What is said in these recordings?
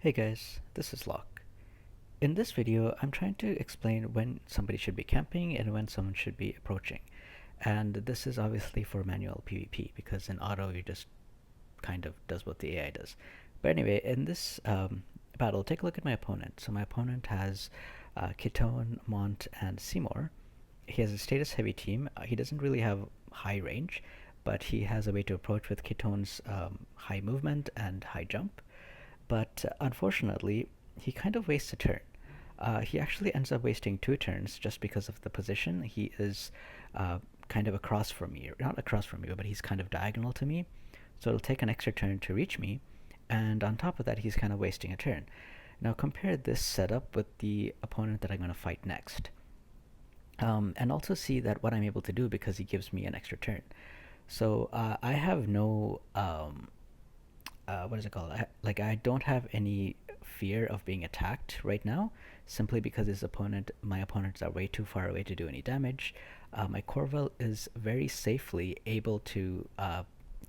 Hey guys, this is Locke. In this video, I'm trying to explain when somebody should be camping and when someone should be approaching. And this is obviously for manual PvP because in auto you just kind of does what the AI does. But anyway, in this battle, take a look at my opponent. So my opponent has Ketone, Mont, and Seymour. He has a status heavy team. He doesn't really have high range, but he has a way to approach with Ketone's high movement and high jump. But unfortunately, he kind of wastes a turn. He actually ends up wasting two turns just because of the position. He is uh, kind of across from me, not across from me, but he's kind of diagonal to me. So it'll take an extra turn to reach me, and on top of that, he's kind of wasting a turn. Now compare this setup with the opponent that I'm going to fight next, and also see that what I'm able to do because he gives me an extra turn. So I have no what is it called? I don't have any fear of being attacked right now, simply because my opponents are way too far away to do any damage. My Corval is very safely able to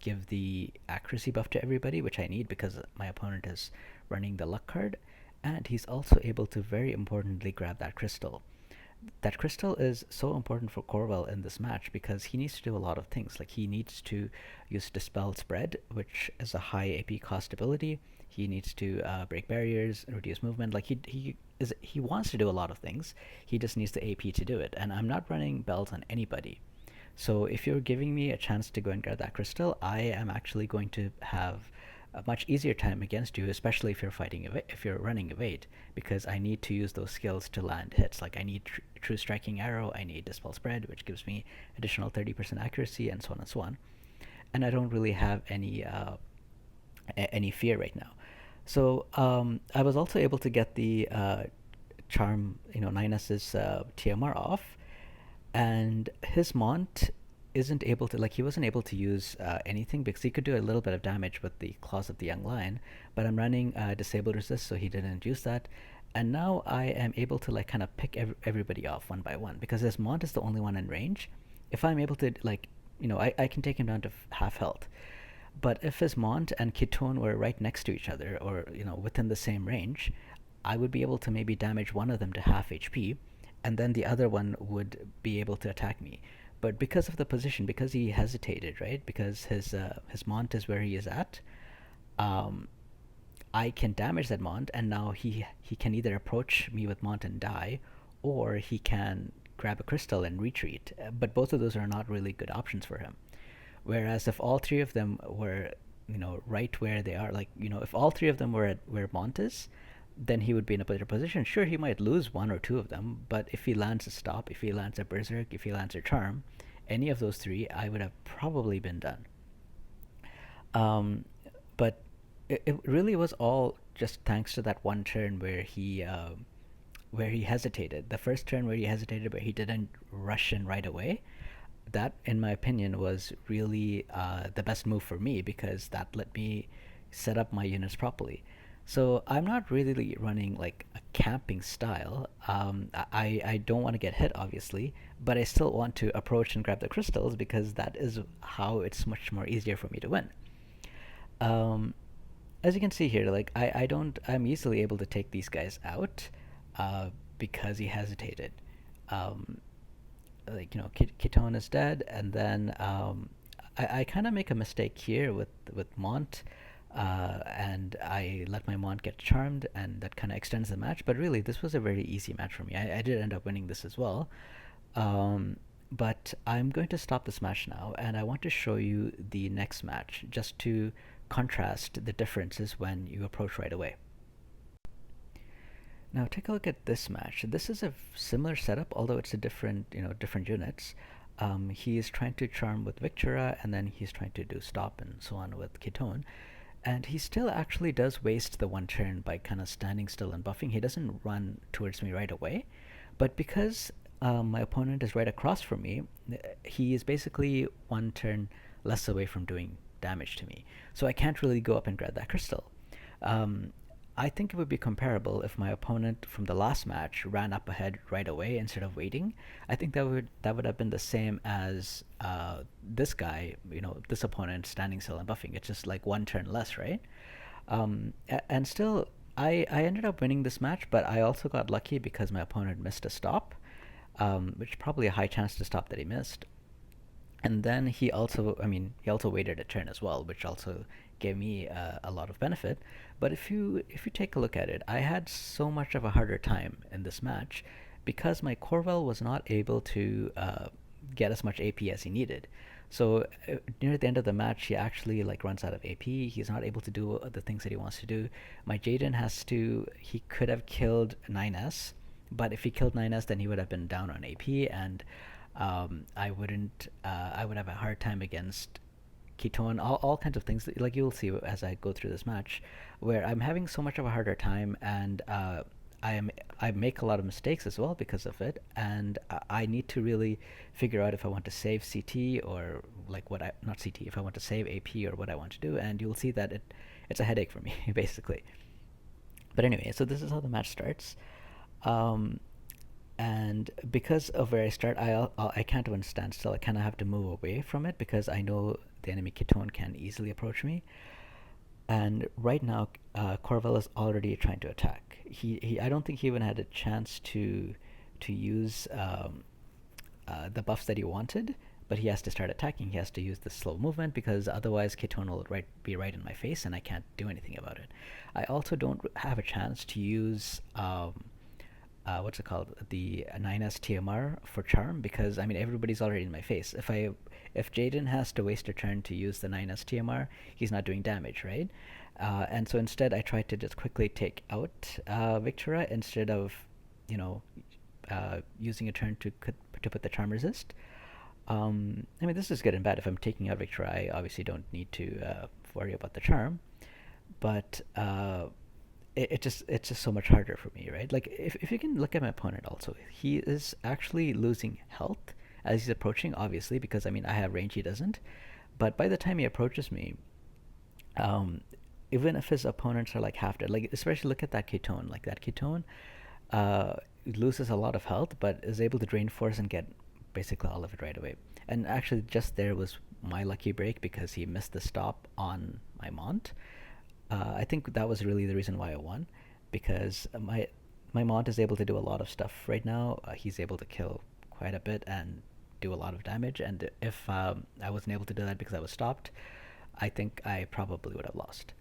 give the accuracy buff to everybody, which I need because my opponent is running the luck card, and he's also able to very importantly grab that crystal. That crystal is so important for Corwell in this match because he needs to do a lot of things. Like he needs to use Dispel Spread, which is a high AP cost ability. He needs to break barriers, reduce movement. Like he wants to do a lot of things. He just needs the AP to do it. And I'm not running bells on anybody. So if you're giving me a chance to go and grab that crystal, I am actually going to have a much easier time against you, especially if if you're running evade, because I need to use those skills to land hits. Like I need true striking arrow, I need dispel spread, which gives me additional 30% accuracy, and so on and so on. And I don't really have any fear right now. So I was also able to get the charm, 9S's TMR off, and his Mont isn't able to, like, he wasn't able to use anything because he could do a little bit of damage with the claws of the young lion, but I'm running disabled resist, so he didn't use that. And now I am able to like kind of pick everybody off one by one because his Mont is the only one in range. If I'm able to, like, I can take him down to half health. But if his Mont and Kitone were right next to each other, or within the same range, I would be able to maybe damage one of them to half HP, and then the other one would be able to attack me. But because of the position, because he hesitated, right? Because his Mont is where he is at, um, I can damage that Mont, and now he can either approach me with Mont and die, or he can grab a crystal and retreat. But both of those are not really good options for him. Whereas if all three of them were, right where they are, like, if all three of them were at where Mont is, then he would be in a better position. Sure, he might lose one or two of them, but if he lands a stop, if he lands a berserk, if he lands a charm, any of those three, I would have probably been done. Um, but it really was all just thanks to that one turn where he hesitated. The first turn where he hesitated, but he didn't rush in right away. That, in my opinion, was really the best move for me because that let me set up my units properly. So I'm not really running like a camping style. I don't want to get hit, obviously, but I still want to approach and grab the crystals because that is how it's much more easier for me to win. Um, as you can see here, like I don't, I'm easily able to take these guys out uh, because he hesitated. Um, like Ketone is dead, and then I kind of make a mistake here with Mont, and I let my Mont get charmed, and that kind of extends the match. But really, this was a very easy match for me. I did end up winning this as well. Um, but I'm going to stop this match now, and I want to show you the next match just to contrast the differences when you approach right away. Now take a look at this match. This is a similar setup, although it's a different units. He is trying to charm with Victura, and then he's trying to do stop and so on with Ketone. And he still actually does waste the one turn by kind of standing still and buffing. He doesn't run towards me right away. But because my opponent is right across from me, he is basically one turn less away from doing damage to me. So I can't really go up and grab that crystal. Um, I think it would be comparable if my opponent from the last match ran up ahead right away instead of waiting. I think that would have been the same as this guy, this opponent standing still and buffing. It's just like one turn less, right? And still, I ended up winning this match, but I also got lucky because my opponent missed a stop, which probably a high chance to stop that he missed. And then he also waited a turn as well, which also gave me a lot of benefit. But if you take a look at it, I had so much of a harder time in this match because my Corval was not able to get as much AP as he needed. So near the end of the match, he actually like runs out of AP. He's not able to do the things that he wants to do. My Jaden has to. He could have killed 9S, but if he killed 9S, then he would have been down on AP, and I wouldn't. I would have a hard time against ketone, all kinds of things. Like you'll see as I go through this match, where I'm having so much of a harder time, and I make a lot of mistakes as well because of it, and I need to really figure out if I want to save CT or like what I not CT if I want to save AP or what I want to do, and you'll see that it's a headache for me basically. But anyway, so this is how the match starts. Um, and because of where I start, I can't even stand still. I kind of have to move away from it because I know the enemy Ketone can easily approach me. And right now, Corvel is already trying to attack. I don't think he even had a chance to use the buffs that he wanted, but he has to start attacking. He has to use the slow movement because otherwise Ketone will be right in my face and I can't do anything about it. I also don't have a chance to use what's it called, the 9S TMR for charm because I mean everybody's already in my face. If Jaden has to waste a turn to use the 9S TMR, he's not doing damage, right? And so instead, I tried to just quickly take out Victora instead of, you know, using a turn to put the charm resist. I mean, this is good and bad. If I'm taking out Victora, I obviously don't need to worry about the charm, but it's just so much harder for me, right? Like if you can look at my opponent also, he is actually losing health as he's approaching, obviously, because I mean I have range, he doesn't. But by the time he approaches me, um, even if his opponents are like half dead, like especially look at that Ketone, like that Ketone, uh, loses a lot of health, but is able to drain force and get basically all of it right away. And actually, just there was my lucky break because he missed the stop on my Mont. I think that was really the reason why I won, because my Mont is able to do a lot of stuff right now. He's able to kill quite a bit and do a lot of damage. And if I wasn't able to do that because I was stopped, I think I probably would have lost.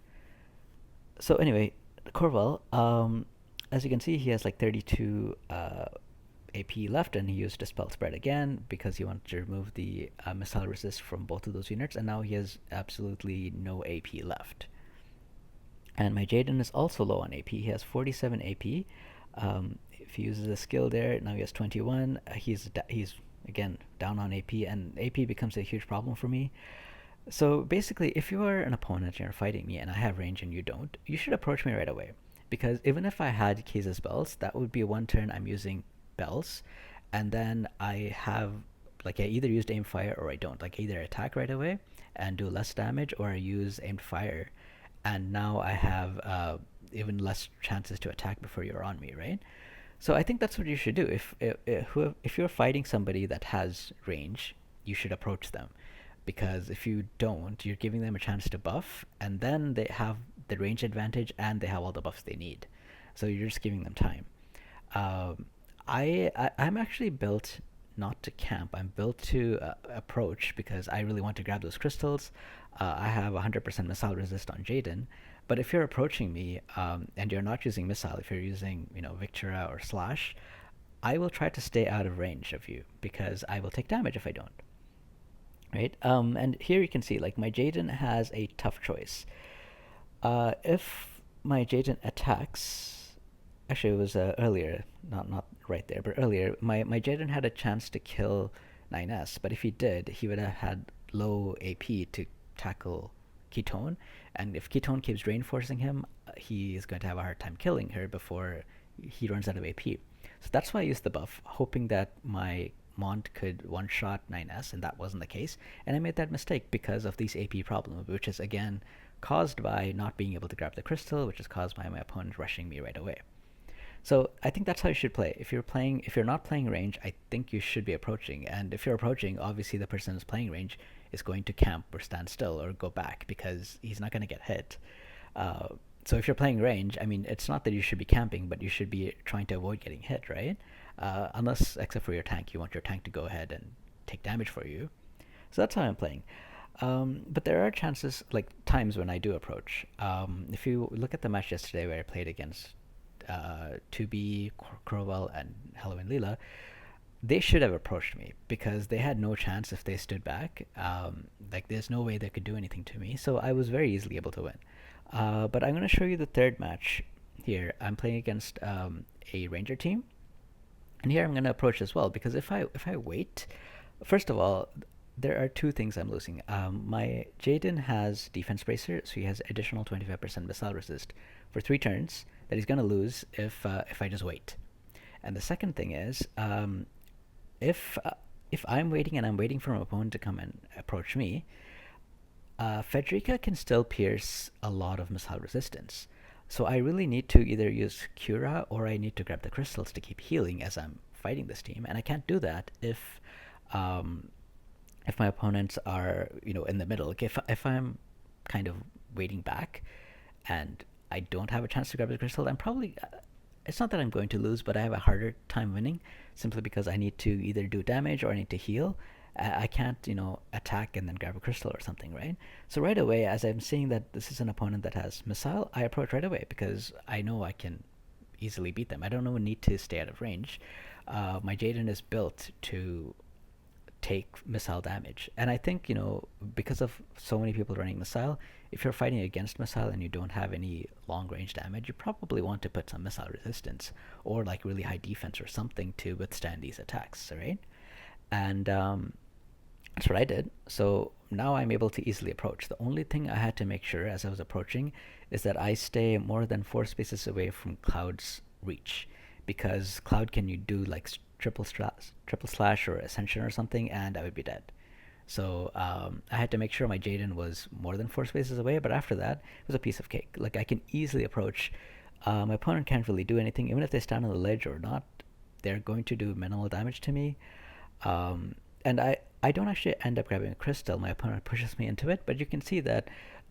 So anyway, Corval, as you can see, he has like 32 AP left, and he used Dispel Spread again because he wanted to remove the missile resist from both of those units, and now he has absolutely no AP left. And my Jaden is also low on AP. He has 47 AP. If he uses a skill there, now he has 21. He's again down on AP, and AP becomes a huge problem for me. So basically, if you are an opponent and you're fighting me and I have range and you don't, you should approach me right away. Because even if I had Kiza's bells, that would be one turn I'm using bells, and then I have like I either used aim fire or I don't. Like I either attack right away and do less damage, or I use aimed fire, and now I have even less chances to attack before you're on me, right? So I think that's what you should do. If you're fighting somebody that has range, you should approach them, because if you don't, you're giving them a chance to buff, and then they have the range advantage and they have all the buffs they need. So you're just giving them time. Um, I'm actually built not to camp. I'm built to approach because I really want to grab those crystals. I have 100% missile resist on Jaden, but if you're approaching me and you're not using missile, if you're using Victora or Slash, I will try to stay out of range of you because I will take damage if I don't. Right? And here you can see like my Jaden has a tough choice. If my Jaden attacks, actually it was earlier, not right there, but earlier, my Jaden had a chance to kill 9S, but if he did, he would have had low AP to tackle Ketone, and if Ketone keeps reinforcing him, he is going to have a hard time killing her before he runs out of AP. So that's why I used the buff, hoping that my Mont could one-shot 9S, and that wasn't the case. And I made that mistake because of these AP problems, which is again caused by not being able to grab the crystal, which is caused by my opponent rushing me right away. So I think that's how you should play. If you're not playing range, I think you should be approaching. And if you're approaching, obviously the person who's playing range is going to camp or stand still or go back because he's not going to get hit. Uh, So if you're playing range, I mean, it's not that you should be camping, but you should be trying to avoid getting hit, right? Unless, except for your tank, you want your tank to go ahead and take damage for you. So that's how I'm playing. But there are chances, like times when I do approach. If you look at the match yesterday where I played against 2B, Crowell, and Halloween Leela, they should have approached me because they had no chance if they stood back. Like there's no way they could do anything to me. So I was very easily able to win. But I'm going to show you the third match here. I'm playing against a Ranger team, and here I'm going to approach as well because if I wait, first of all, there are two things I'm losing. My Jaden has defense bracer, so he has additional 25% missile resist for 3 turns that he's going to lose if I just wait. And the second thing is, if uh, if I'm waiting and I'm waiting for my opponent to come and approach me, Federica can still pierce a lot of missile resistance. So I really need to either use Cura or I need to grab the crystals to keep healing as I'm fighting this team, and I can't do that um, if my opponents are in the middle. Like if I'm kind of waiting back and I don't have a chance to grab the crystal, I'm probably it's not that I'm going to lose, but I have a harder time winning simply because I need to either do damage or I need to heal. I can't, attack and then grab a crystal or something, right? So right away, as I'm seeing that this is an opponent that has missile, I approach right away because I know I can easily beat them. I don't know need to stay out of range. My Jaden is built to take missile damage. And I think, because of so many people running missile, if you're fighting against missile and you don't have any long range damage, you probably want to put some missile resistance or like really high defense or something to withstand these attacks, right? And that's what I did. So now I'm able to easily approach. The only thing I had to make sure as I was approaching is that I stay more than 4 spaces away from Cloud's reach, because Cloud can you do like triple slash or ascension or something, and I would be dead. So I had to make sure my Jaden was more than 4 spaces away, but after that, it was a piece of cake. Like I can easily approach. My opponent can't really do anything, even if they stand on the ledge or not. They're going to do minimal damage to me. And I don't actually end up grabbing a crystal. My opponent pushes me into it, but you can see that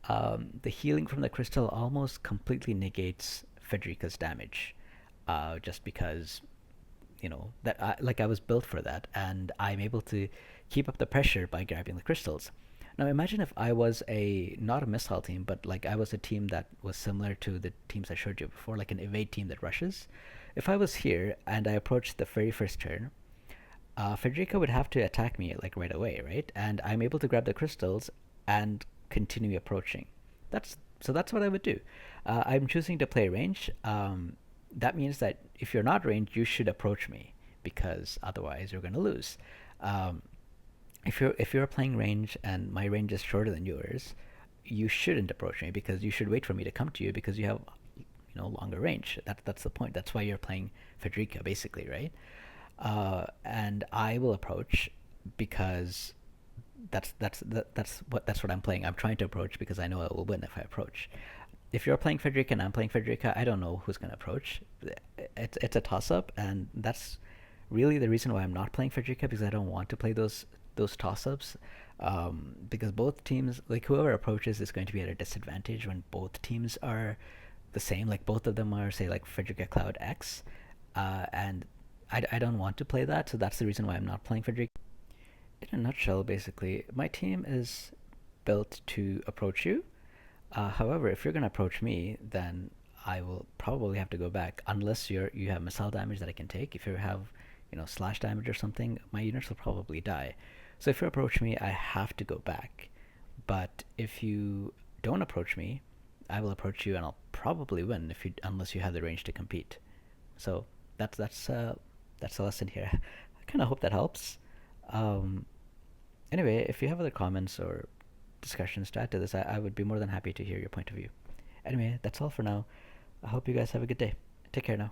the healing from the crystal almost completely negates Federica's damage, just because that I was built for that, and I'm able to keep up the pressure by grabbing the crystals. Now imagine if I was a not a missile team, but like I was a team that was similar to the teams I showed you before, like an evade team that rushes. If I was here and I approached the very first turn, Federica would have to attack me like right away, right? And I'm able to grab the crystals and continue approaching. That's what I would do. I'm choosing to play range. That means that if you're not ranged, you should approach me because otherwise you're going to lose. Um, if you're playing range and my range is shorter than yours, you shouldn't approach me because you should wait for me to come to you because you have longer range. That's the point. That's why you're playing Federica basically, right? And I will approach because that's what I'm playing. I'm trying to approach because I know I will win if I approach. If you're playing Frederica and I'm playing Frederica, I don't know who's going to approach. It's a toss up, and that's really the reason why I'm not playing Frederica, because I don't want to play those toss ups. Because both teams, like whoever approaches, is going to be at a disadvantage when both teams are the same. Like both of them are, say, like Frederica Cloud X, and I don't want to play that, so that's the reason why I'm not playing Frederica. In a nutshell, basically, my team is built to approach you. However, if you're gonna approach me, then I will probably have to go back unless you have missile damage that I can take. If you have, slash damage or something, my units will probably die. So if you approach me, I have to go back. But if you don't approach me, I will approach you and I'll probably win if you unless you have the range to compete. So that's the lesson here. I kind of hope that helps. Um, anyway, if you have other comments or discussions to add to this, I would be more than happy to hear your point of view. Anyway, that's all for now. I hope you guys have a good day. Take care now.